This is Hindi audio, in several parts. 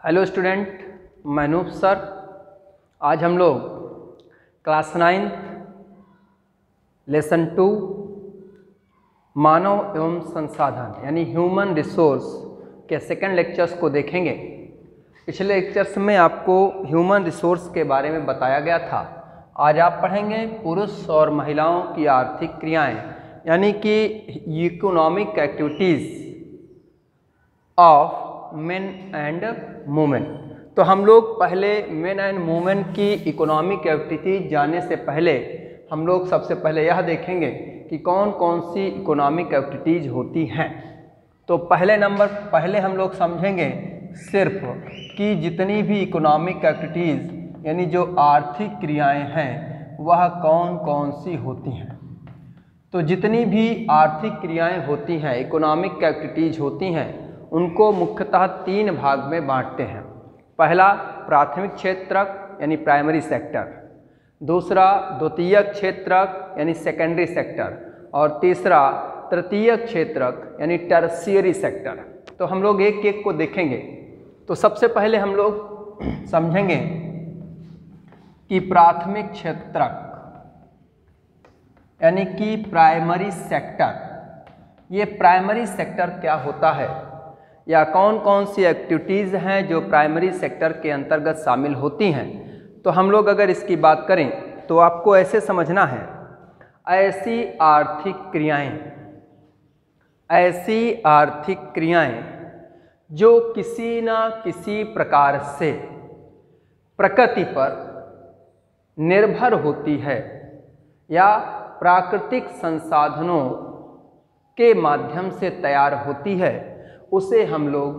हेलो स्टूडेंट, मैं अनूप सर। आज हम लोग क्लास 9 लेसन 2 मानव एवं संसाधन यानी ह्यूमन रिसोर्स के सेकंड लेक्चर्स को देखेंगे। पिछले लेक्चर्स में आपको ह्यूमन रिसोर्स के बारे में बताया गया था। आज आप पढ़ेंगे पुरुष और महिलाओं की आर्थिक क्रियाएं यानी कि economic activities of main and women. तो हम लोग पहले मेन एंड वुमेन की इकोनॉमिक एक्टिविटीज जानने से पहले हम लोग सबसे पहले यह देखेंगे कि कौन कौन सी इकोनॉमिक एक्टिविटीज होती हैं। तो पहले हम लोग समझेंगे सिर्फ कि जितनी भी इकोनॉमिक एक्टिविटीज़ यानी जो आर्थिक क्रियाएं हैं वह कौन कौन सी होती हैं। तो जितनी भी आर्थिक क्रियाएं होती हैं, इकोनॉमिक एक्टिविटीज होती हैं, उनको मुख्यतः 3 भाग में बांटते हैं। पहला प्राथमिक क्षेत्रक यानी प्राइमरी सेक्टर, दूसरा द्वितीयक क्षेत्रक यानी सेकेंडरी सेक्टर, और तीसरा तृतीयक क्षेत्रक यानी टर्शियरी सेक्टर। तो हम लोग एक एक को देखेंगे। तो सबसे पहले हम लोग समझेंगे कि प्राथमिक क्षेत्रक यानी कि प्राइमरी सेक्टर। ये प्राइमरी सेक्टर क्या होता है या कौन कौन सी एक्टिविटीज़ हैं जो प्राइमरी सेक्टर के अंतर्गत शामिल होती हैं। तो हम लोग अगर इसकी बात करें तो आपको ऐसे समझना है, ऐसी आर्थिक क्रियाएं जो किसी न किसी प्रकार से प्रकृति पर निर्भर होती है या प्राकृतिक संसाधनों के माध्यम से तैयार होती है, उसे हम लोग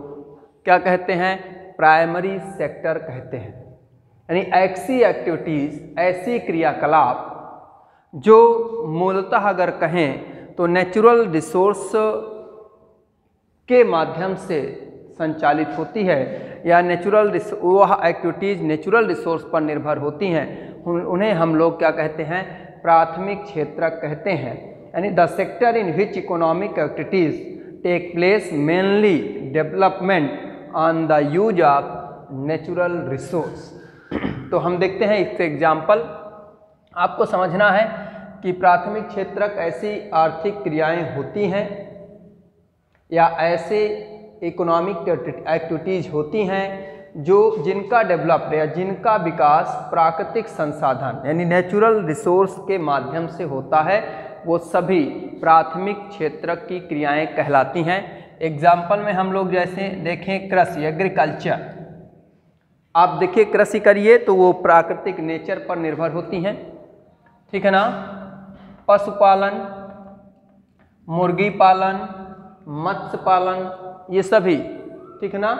क्या कहते हैं? प्राइमरी सेक्टर कहते हैं। यानी ऐसी एक्टिविटीज़, ऐसी क्रियाकलाप जो मूलतः अगर कहें तो नेचुरल रिसोर्स के माध्यम से संचालित होती है या वह एक्टिविटीज़ नेचुरल रिसोर्स पर निर्भर होती हैं, उन्हें हम लोग क्या कहते हैं? प्राथमिक क्षेत्रक कहते हैं। यानी the sector in which economic activities take place mainly development on the use of natural resource. तो हम देखते हैं इससे एग्जाम्पल। आपको समझना है कि प्राथमिक क्षेत्रक ऐसी आर्थिक क्रियाएं होती हैं या ऐसे इकोनॉमिक एक्टिविटीज़ होती हैं जो जिनका डेवलप या जिनका विकास प्राकृतिक संसाधन यानी नेचुरल रिसोर्स के माध्यम से होता है, वो सभी प्राथमिक क्षेत्रक की क्रियाएं कहलाती हैं। एग्जाम्पल में हम लोग जैसे देखें कृषि, एग्रीकल्चर। आप देखिए कृषि करिए तो वो प्राकृतिक नेचर पर निर्भर होती हैं, ठीक है ना। पशुपालन, मुर्गी पालन, मत्स्य पालन, ये सभी, ठीक है ना,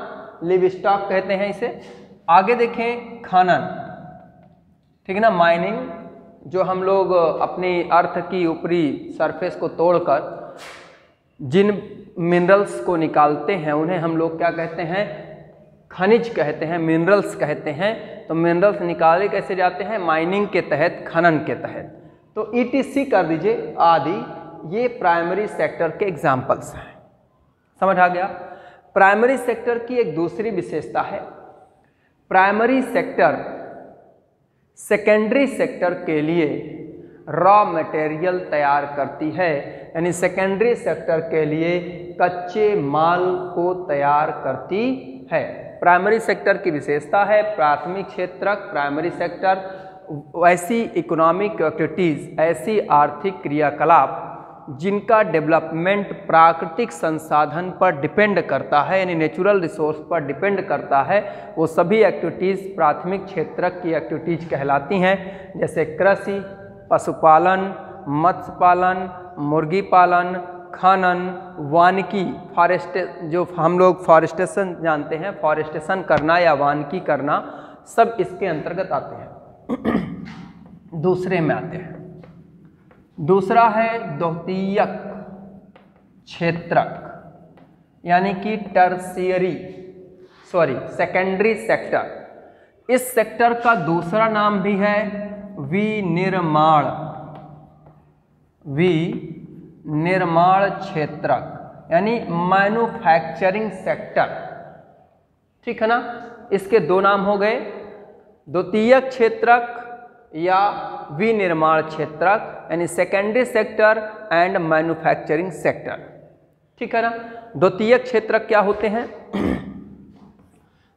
लिव स्टॉक कहते हैं इसे। आगे देखें खनन, ठीक है ना, माइनिंग, जो हम लोग अपनी अर्थ की ऊपरी सरफेस को तोड़कर जिन मिनरल्स को निकालते हैं उन्हें हम लोग क्या कहते हैं? खनिज कहते हैं, मिनरल्स कहते हैं। तो मिनरल्स निकाले कैसे जाते हैं? माइनिंग के तहत, खनन के तहत। तो ईटीसी कर दीजिए आदि, ये प्राइमरी सेक्टर के एग्जाम्पल्स हैं। समझ आ गया? प्राइमरी सेक्टर की एक दूसरी विशेषता है, प्राइमरी सेक्टर सेकेंडरी सेक्टर के लिए रॉ मटेरियल तैयार करती है। यानी सेकेंडरी सेक्टर के लिए कच्चे माल को तैयार करती है। प्राइमरी सेक्टर की विशेषता है प्राथमिक क्षेत्रक, प्राइमरी सेक्टर ऐसी इकोनॉमिक एक्टिविटीज़, ऐसी आर्थिक क्रियाकलाप जिनका डेवलपमेंट प्राकृतिक संसाधन पर डिपेंड करता है यानी नेचुरल रिसोर्स पर डिपेंड करता है, वो सभी एक्टिविटीज़ प्राथमिक क्षेत्रक की एक्टिविटीज़ कहलाती हैं। जैसे कृषि, पशुपालन, मत्स्य पालन, मुर्गी पालन, खनन, वानिकी, जो हम लोग फॉरेस्टेशन जानते हैं, फॉरेस्टेशन करना या वानिकी करना, सब इसके अंतर्गत आते हैं। दूसरे में आते हैं। दूसरा है द्वितीयक क्षेत्रक यानी कि सेकेंडरी सेक्टर। इस सेक्टर का दूसरा नाम भी है विनिर्माण क्षेत्रक यानी मैन्युफैक्चरिंग सेक्टर। ठीक है ना। इसके दो नाम हो गए, द्वितीयक क्षेत्रक या विनिर्माण क्षेत्रक, यानी secondary sector and manufacturing sector, ठीक है ना। द्वितीयक क्षेत्रक क्या होते हैं?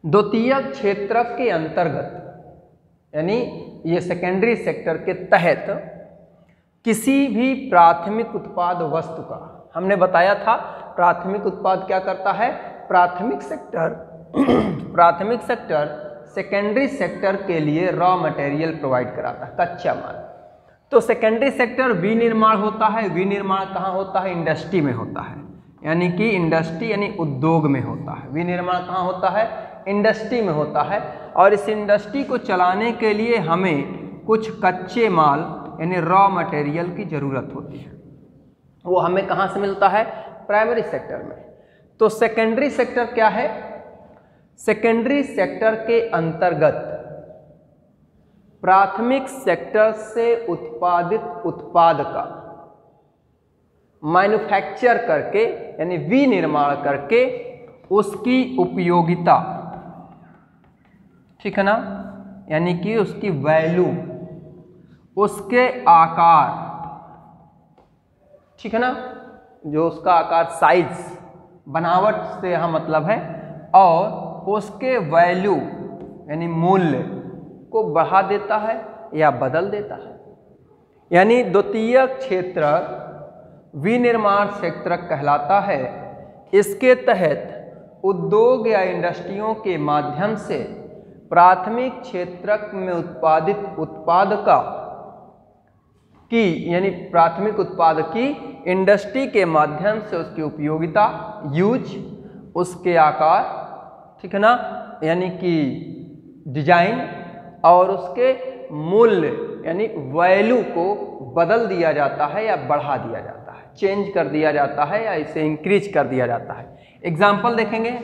द्वितीयक क्षेत्रक के अंतर्गत, यानी ये सेकेंडरी सेक्टर के तहत किसी भी प्राथमिक उत्पाद वस्तु का, हमने बताया था प्राथमिक उत्पाद क्या करता है, प्राथमिक सेक्टर सेकेंडरी सेक्टर के लिए रॉ मटेरियल प्रोवाइड कराता है, कच्चा माल। तो सेकेंडरी सेक्टर विनिर्माण होता है। विनिर्माण कहाँ होता है? इंडस्ट्री में होता है, यानी कि इंडस्ट्री यानी उद्योग में होता है। विनिर्माण कहाँ होता है? इंडस्ट्री में होता है। और इस इंडस्ट्री को चलाने के लिए हमें कुछ कच्चे माल यानी रॉ मटेरियल की ज़रूरत होती है। वो हमें कहाँ से मिलता है? प्राइमरी सेक्टर में। तो सेकेंडरी सेक्टर क्या है? सेकेंडरी सेक्टर के अंतर्गत प्राथमिक सेक्टर से उत्पादित उत्पाद का मैन्युफैक्चर करके यानी विनिर्माण करके उसकी उपयोगिता, ठीक है ना, यानी कि उसकी वैल्यू, उसके आकार, ठीक है ना, जो उसका आकार, साइज, बनावट से यहाँ मतलब है, और उसके वैल्यू यानी मूल्य को बढ़ा देता है या बदल देता है। यानी द्वितीयक क्षेत्र विनिर्माण क्षेत्र कहलाता है। इसके तहत उद्योग या इंडस्ट्रियों के माध्यम से प्राथमिक क्षेत्र में उत्पादित उत्पाद का की यानी प्राथमिक उत्पाद की इंडस्ट्री के माध्यम से उसकी उपयोगिता, यूज, उसके आकार, ठीक है ना, यानी कि डिजाइन, और उसके मूल्य यानी वैल्यू को बदल दिया जाता है या बढ़ा दिया जाता है, चेंज कर दिया जाता है या इसे इंक्रीज कर दिया जाता है। एग्जाम्पल देखेंगे,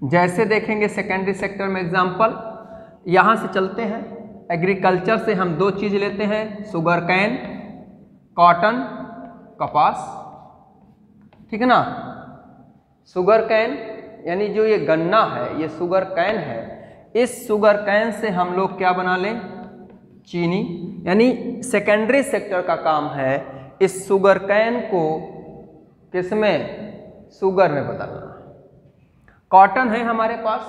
जैसे देखेंगे सेकेंडरी सेक्टर में एग्जाम्पल, यहाँ से चलते हैं। एग्रीकल्चर से हम दो चीज़ लेते हैं, शुगर कैन, कॉटन, कपास, ठीक है ना। शुगर कैन यानी जो ये गन्ना है, ये शुगर कैन है। इस शुगर कैन से हम लोग क्या बना लें? चीनी। यानी सेकेंडरी सेक्टर का काम है इस शुगर कैन को किसमें? शुगर में बदलना। कॉटन है हमारे पास,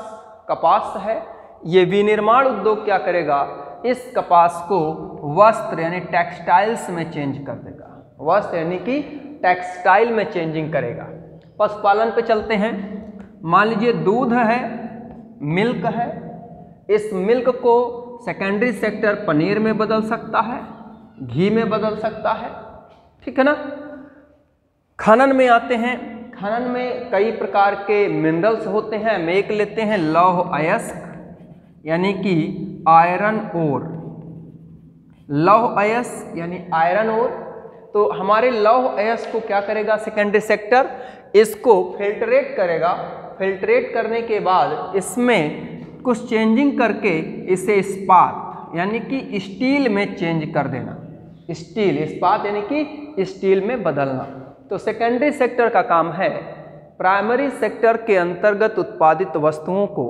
कपास है, ये विनिर्माण उद्योग क्या करेगा? इस कपास को वस्त्र यानी टेक्सटाइल्स में चेंज कर देगा। वस्त्र यानी कि टेक्सटाइल में चेंजिंग करेगा। पशुपालन पे चलते हैं। मान लीजिए दूध है, मिल्क है, इस मिल्क को सेकेंडरी सेक्टर पनीर में बदल सकता है, घी में बदल सकता है, ठीक है ना। खनन में आते हैं। खनन में कई प्रकार के मिनरल्स होते हैं। हम एक लेते हैं लौह अयस्क यानी कि आयरन ओर। लौह अयस्क यानी आयरन ओर। तो हमारे लौह अयस्क को क्या करेगा सेकेंडरी सेक्टर? इसको फिल्टरेट करेगा। फिल्टरेट करने के बाद इसमें कुछ चेंजिंग करके इसे इस्पात यानी कि स्टील में चेंज कर देना। स्टील, इस्पात यानी कि स्टील में बदलना। तो सेकेंडरी सेक्टर का काम है प्राइमरी सेक्टर के अंतर्गत उत्पादित वस्तुओं को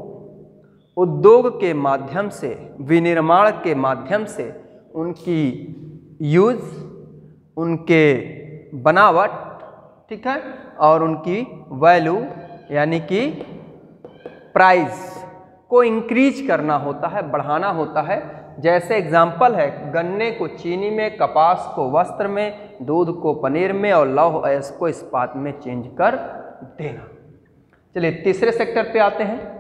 उद्योग के माध्यम से, विनिर्माण के माध्यम से उनकी यूज, उनके बनावट, ठीक है, और उनकी वैल्यू यानी कि प्राइस को इंक्रीज करना होता है, बढ़ाना होता है। जैसे एग्जाम्पल है, गन्ने को चीनी में, कपास को वस्त्र में, दूध को पनीर में और लौह अयस्क को इस्पात में चेंज कर देना। चलिए तीसरे सेक्टर पे आते हैं।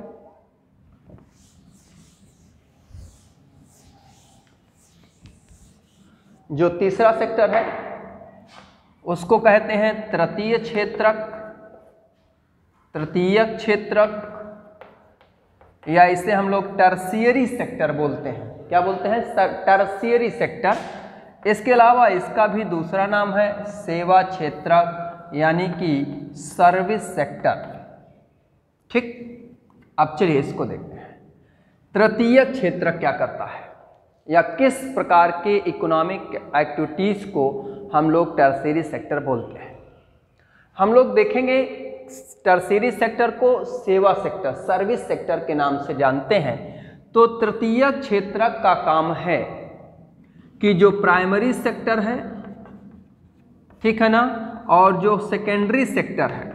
जो तीसरा सेक्टर है उसको कहते हैं तृतीय क्षेत्रक, तृतीयक क्षेत्रक, या इसे हम लोग टर्शियरी सेक्टर बोलते हैं। क्या बोलते हैं? Tertiary sector. इसके अलावा इसका भी दूसरा नाम है सेवा क्षेत्रक यानी कि सर्विस सेक्टर। ठीक, अब चलिए इसको देखते हैं। तृतीय क्षेत्र क्या करता है या किस प्रकार के इकोनॉमिक एक्टिविटीज़ को हम लोग टर्शियरी सेक्टर बोलते हैं। हम लोग देखेंगे टर्शियरी सेक्टर को सेवा सेक्टर, सर्विस सेक्टर के नाम से जानते हैं। तो तृतीयक क्षेत्रक का काम है कि जो प्राइमरी सेक्टर है, ठीक है ना, और जो सेकेंडरी सेक्टर है,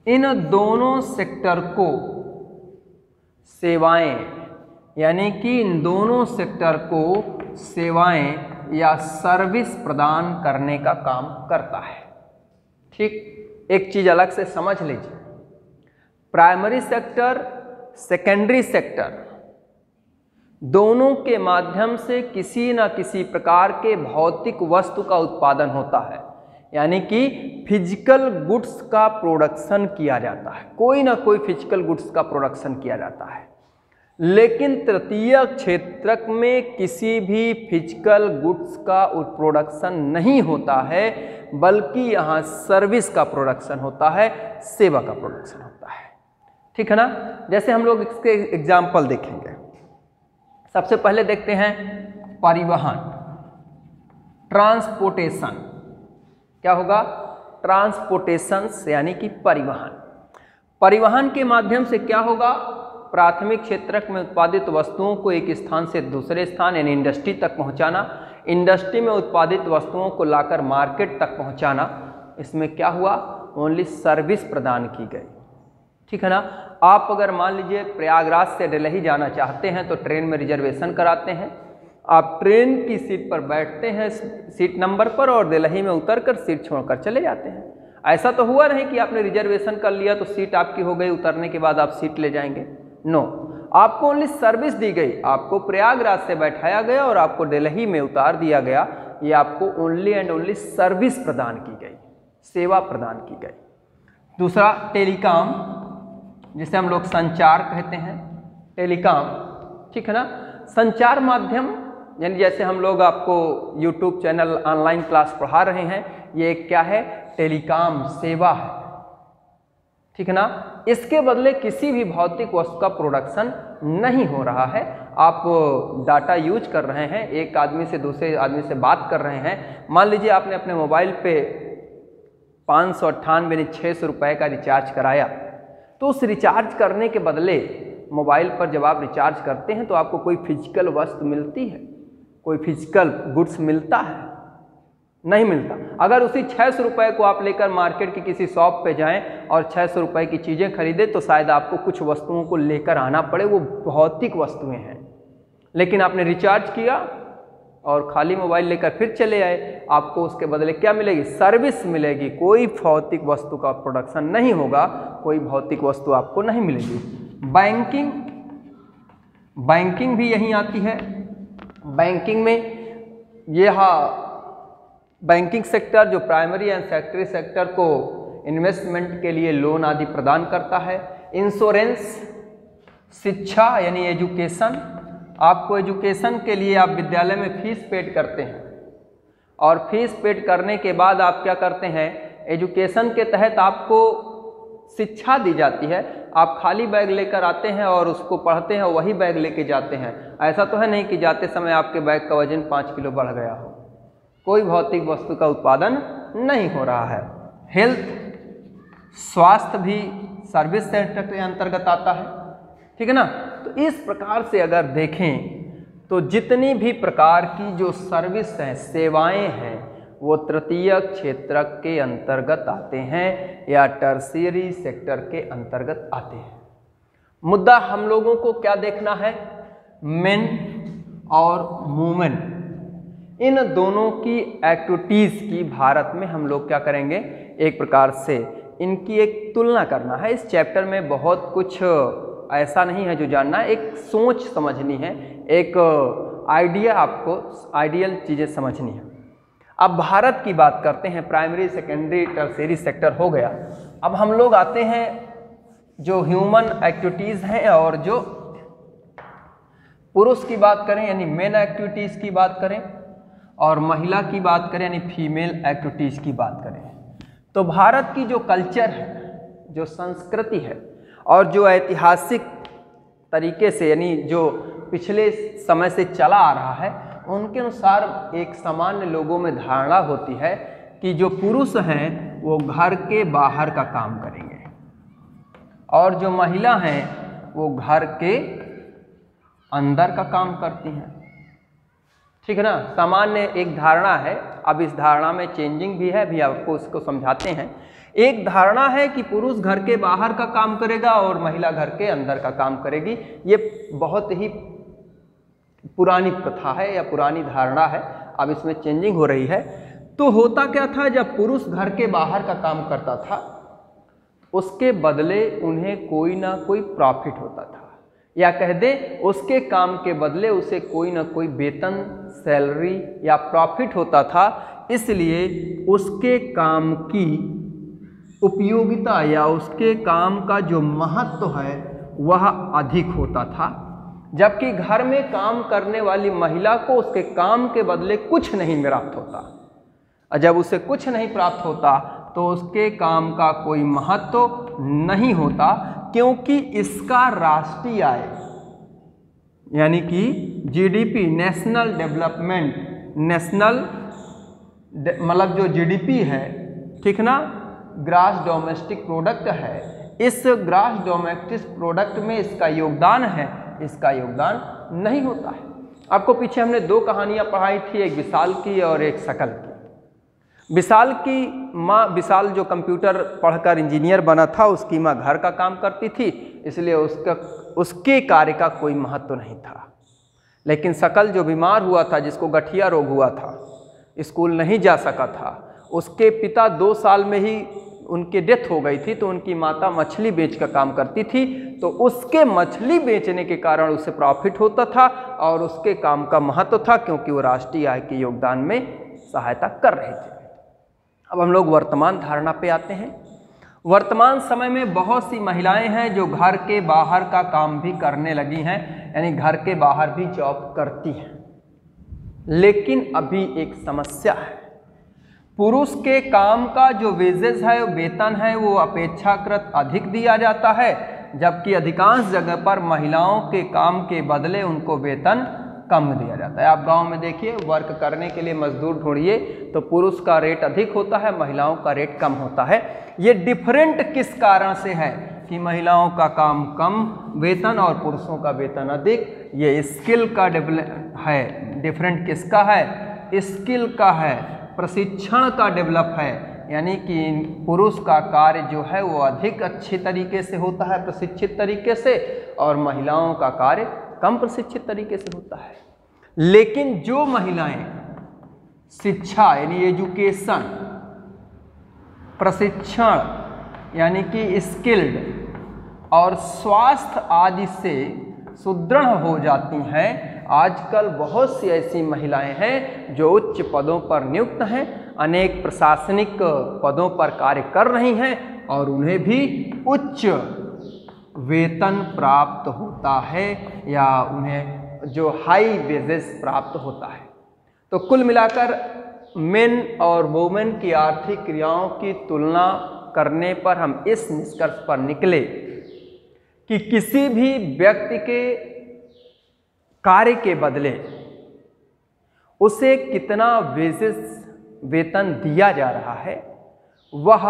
इन दोनों सेक्टर को सेवाएं, यानी कि इन दोनों सेक्टर को सेवाएं या सर्विस प्रदान करने का काम करता है। ठीक, एक चीज अलग से समझ लीजिए, प्राइमरी सेक्टर, सेकेंडरी सेक्टर, दोनों के माध्यम से किसी न किसी प्रकार के भौतिक वस्तु का उत्पादन होता है, यानी कि फिजिकल गुड्स का प्रोडक्शन किया जाता है, कोई ना कोई फिजिकल गुड्स का प्रोडक्शन किया जाता है। लेकिन तृतीय क्षेत्रक में किसी भी फिजिकल गुड्स का प्रोडक्शन नहीं होता है, बल्कि यहाँ सर्विस का प्रोडक्शन होता है, सेवा का प्रोडक्शन होता है। ठीक है ना। जैसे हम लोग इसके एग्जाम्पल देखेंगे। सबसे पहले देखते हैं परिवहन, ट्रांसपोर्टेशन। क्या होगा? ट्रांसपोर्टेशन यानी कि परिवहन। परिवहन के माध्यम से क्या होगा? प्राथमिक क्षेत्रक में उत्पादित वस्तुओं को एक स्थान से दूसरे स्थान यानी इंडस्ट्री तक पहुंचाना, इंडस्ट्री में उत्पादित वस्तुओं को लाकर मार्केट तक पहुंचाना। इसमें क्या हुआ? ओनली सर्विस प्रदान की गई। ठीक है ना। आप अगर मान लीजिए प्रयागराज से दिल्ली जाना चाहते हैं तो ट्रेन में रिजर्वेशन कराते हैं, आप ट्रेन की सीट पर बैठते हैं, सीट नंबर पर, और दिल्ली में उतरकर सीट छोड़कर चले जाते हैं। ऐसा तो हुआ नहीं कि आपने रिजर्वेशन कर लिया तो सीट आपकी हो गई, उतरने के बाद आप सीट ले जाएंगे। नो, आपको ओनली सर्विस दी गई, आपको प्रयागराज से बैठाया गया और आपको दिल्ली में उतार दिया गया। ये आपको ओनली एंड ओनली सर्विस प्रदान की गई, सेवा प्रदान की गई। दूसरा टेलीकॉम, जिसे हम लोग संचार कहते हैं, टेलीकॉम। ठीक है ना। संचार माध्यम यानी जैसे हम लोग आपको यूट्यूब चैनल ऑनलाइन क्लास पढ़ा रहे हैं, ये क्या है? टेलीकॉम सेवा है। ठीक है ना। इसके बदले किसी भी भौतिक वस्तु का प्रोडक्शन नहीं हो रहा है। आप डाटा यूज कर रहे हैं, एक आदमी से दूसरे आदमी से बात कर रहे हैं। मान लीजिए आपने अपने मोबाइल पे 598 यानी 600 रुपये का रिचार्ज कराया, तो उस रिचार्ज करने के बदले मोबाइल पर जब आप रिचार्ज करते हैं तो आपको कोई फिजिकल वस्तु मिलती है, कोई फिजिकल गुड्स मिलता है? नहीं मिलता। अगर उसी 600 रुपये को आप लेकर मार्केट की किसी शॉप पे जाएं और 600 रुपये की चीज़ें खरीदें तो शायद आपको कुछ वस्तुओं को लेकर आना पड़े, वो भौतिक वस्तुएं हैं। लेकिन आपने रिचार्ज किया और खाली मोबाइल लेकर फिर चले आए, आपको उसके बदले क्या मिलेगी? सर्विस मिलेगी। कोई भौतिक वस्तु का प्रोडक्शन नहीं होगा, कोई भौतिक वस्तु आपको नहीं मिलेगी। बैंकिंग, बैंकिंग भी यहीं आती है। बैंकिंग में यह बैंकिंग सेक्टर जो प्राइमरी एंड सेकेंडरी सेक्टर को इन्वेस्टमेंट के लिए लोन आदि प्रदान करता है। इंश्योरेंस, शिक्षा यानी एजुकेशन, आपको एजुकेशन के लिए आप विद्यालय में फीस पेड करते हैं और फीस पेड करने के बाद आप क्या करते हैं? एजुकेशन के तहत आपको शिक्षा दी जाती है। आप खाली बैग लेकर आते हैं और उसको पढ़ते हैं, वही बैग लेके जाते हैं। ऐसा तो है नहीं कि जाते समय आपके बैग का वजन 5 किलो बढ़ गया हो। कोई भौतिक वस्तु का उत्पादन नहीं हो रहा है। हेल्थ, स्वास्थ्य भी सर्विस सेक्टर के अंतर्गत आता है। ठीक है ना। तो इस प्रकार से अगर देखें तो जितनी भी प्रकार की जो सर्विस हैं, सेवाएं हैं, वो तृतीय क्षेत्रक के अंतर्गत आते हैं या टर्शियरी सेक्टर के अंतर्गत आते हैं। मुद्दा हम लोगों को क्या देखना है? मेन और वुमेन, इन दोनों की एक्टिविटीज़ की भारत में हम लोग क्या करेंगे? एक प्रकार से इनकी एक तुलना करना है। इस चैप्टर में बहुत कुछ ऐसा नहीं है जो जानना है, एक सोच समझनी है, एक आइडिया, आपको आइडियल चीज़ें समझनी है। अब भारत की बात करते हैं। प्राइमरी, सेकेंडरी, टर्शियरी सेक्टर हो गया। अब हम लोग आते हैं जो ह्यूमन एक्टिविटीज़ हैं और जो पुरुष की बात करें यानी मेन एक्टिविटीज़ की बात करें और महिला की बात करें यानी फीमेल एक्टिविटीज़ की बात करें, तो भारत की जो कल्चर है, जो संस्कृति है और जो ऐतिहासिक तरीके से यानी जो पिछले समय से चला आ रहा है, उनके अनुसार एक सामान्य लोगों में धारणा होती है कि जो पुरुष हैं वो घर के बाहर का काम करेंगे और जो महिला हैं वो घर के अंदर का काम करती हैं। ठीक है ना, सामान्य एक धारणा है। अब इस धारणा में चेंजिंग भी है, भी आपको उसको समझाते हैं। एक धारणा है कि पुरुष घर के बाहर का काम करेगा और महिला घर के अंदर का काम करेगी। ये बहुत ही पुरानी प्रथा है या पुरानी धारणा है, अब इसमें चेंजिंग हो रही है। तो होता क्या था, जब पुरुष घर के बाहर का काम करता था उसके बदले उन्हें कोई ना कोई प्रॉफिट होता था, या कह दें उसके काम के बदले उसे कोई ना कोई वेतन, सैलरी या प्रॉफिट होता था। इसलिए उसके काम की उपयोगिता या उसके काम का जो महत्व है वह अधिक होता था, जबकि घर में काम करने वाली महिला को उसके काम के बदले कुछ नहीं प्राप्त होता। और जब उसे कुछ नहीं प्राप्त होता तो उसके काम का कोई महत्व नहीं होता, क्योंकि इसका राष्ट्रीय आय यानी कि जीडीपी, नेशनल डेवलपमेंट, नेशनल मतलब जो जीडीपी है, ठीक ना, ग्रास डोमेस्टिक प्रोडक्ट है, इस ग्रास डोमेस्टिक प्रोडक्ट में इसका योगदान है, इसका योगदान नहीं होता है। आपको पीछे हमने दो कहानियां पढ़ाई थी, एक विशाल की और एक सकल की। विशाल की माँ, विशाल जो कंप्यूटर पढ़कर इंजीनियर बना था, उसकी माँ घर का काम करती थी, इसलिए उसके कार्य का कोई महत्व नहीं था। लेकिन सकल जो बीमार हुआ था, जिसको गठिया रोग हुआ था, स्कूल नहीं जा सका था, उसके पिता 2 साल में ही उनकी डेथ हो गई थी, तो उनकी माता मछली बेच का काम करती थी, तो उसके मछली बेचने के कारण उसे प्रॉफिट होता था और उसके काम का महत्व था, क्योंकि वो राष्ट्रीय आय के योगदान में सहायता कर रहे थे। अब हम लोग वर्तमान धारणा पे आते हैं। वर्तमान समय में बहुत सी महिलाएं हैं जो घर के बाहर का काम भी करने लगी हैं, यानी घर के बाहर भी जॉब करती हैं। लेकिन अभी एक समस्या है, पुरुष के काम का जो वेजेस है, वेतन है, वो अपेक्षाकृत अधिक दिया जाता है, जबकि अधिकांश जगह पर महिलाओं के काम के बदले उनको वेतन कम दिया जाता है। आप गांव में देखिए, वर्क करने के लिए मजदूर ढूंढिए तो पुरुष का रेट अधिक होता है, महिलाओं का रेट कम होता है। ये डिफरेंट किस कारण से है कि महिलाओं का काम कम वेतन और पुरुषों का वेतन अधिक? ये स्किल का है। डिफरेंट किसका है? स्किल का है, प्रशिक्षण का डेवलप है, यानी कि पुरुष का कार्य जो है वो अधिक अच्छे तरीके से होता है, प्रशिक्षित तरीके से, और महिलाओं का कार्य कम प्रशिक्षित तरीके से होता है। लेकिन जो महिलाएं शिक्षा यानी एजुकेशन, प्रशिक्षण यानी कि स्किल्ड और स्वास्थ्य आदि से सुदृढ़ हो जाती हैं, आजकल बहुत सी ऐसी महिलाएं हैं जो उच्च पदों पर नियुक्त हैं, अनेक प्रशासनिक पदों पर कार्य कर रही हैं और उन्हें भी उच्च वेतन प्राप्त होता है या उन्हें जो हाई वेजेस प्राप्त होता है। तो कुल मिलाकर मेन और वुमेन की आर्थिक क्रियाओं की तुलना करने पर हम इस निष्कर्ष पर निकले कि किसी भी व्यक्ति के कार्य के बदले उसे कितना वेतन दिया जा रहा है, वह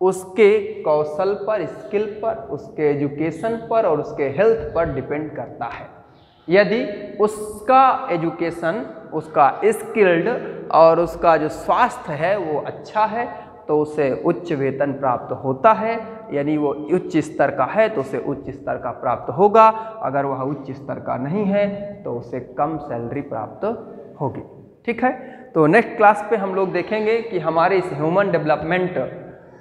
उसके कौशल पर, स्किल पर, उसके एजुकेशन पर और उसके हेल्थ पर डिपेंड करता है। यदि उसका एजुकेशन, उसका स्किल्ड और उसका जो स्वास्थ्य है वो अच्छा है तो उसे उच्च वेतन प्राप्त होता है, यानी वो उच्च स्तर का है तो उसे उच्च स्तर का प्राप्त होगा। अगर वह उच्च स्तर का नहीं है तो उसे कम सैलरी प्राप्त होगी। ठीक है, तो नेक्स्ट क्लास पे हम लोग देखेंगे कि हमारे इस ह्यूमन डेवलपमेंट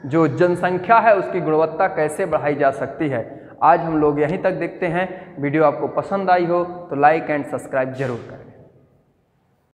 जो जनसंख्या है उसकी गुणवत्ता कैसे बढ़ाई जा सकती है। आज हम लोग यहीं तक देखते हैं। वीडियो आपको पसंद आई हो तो लाइक एंड सब्सक्राइब जरूर करें।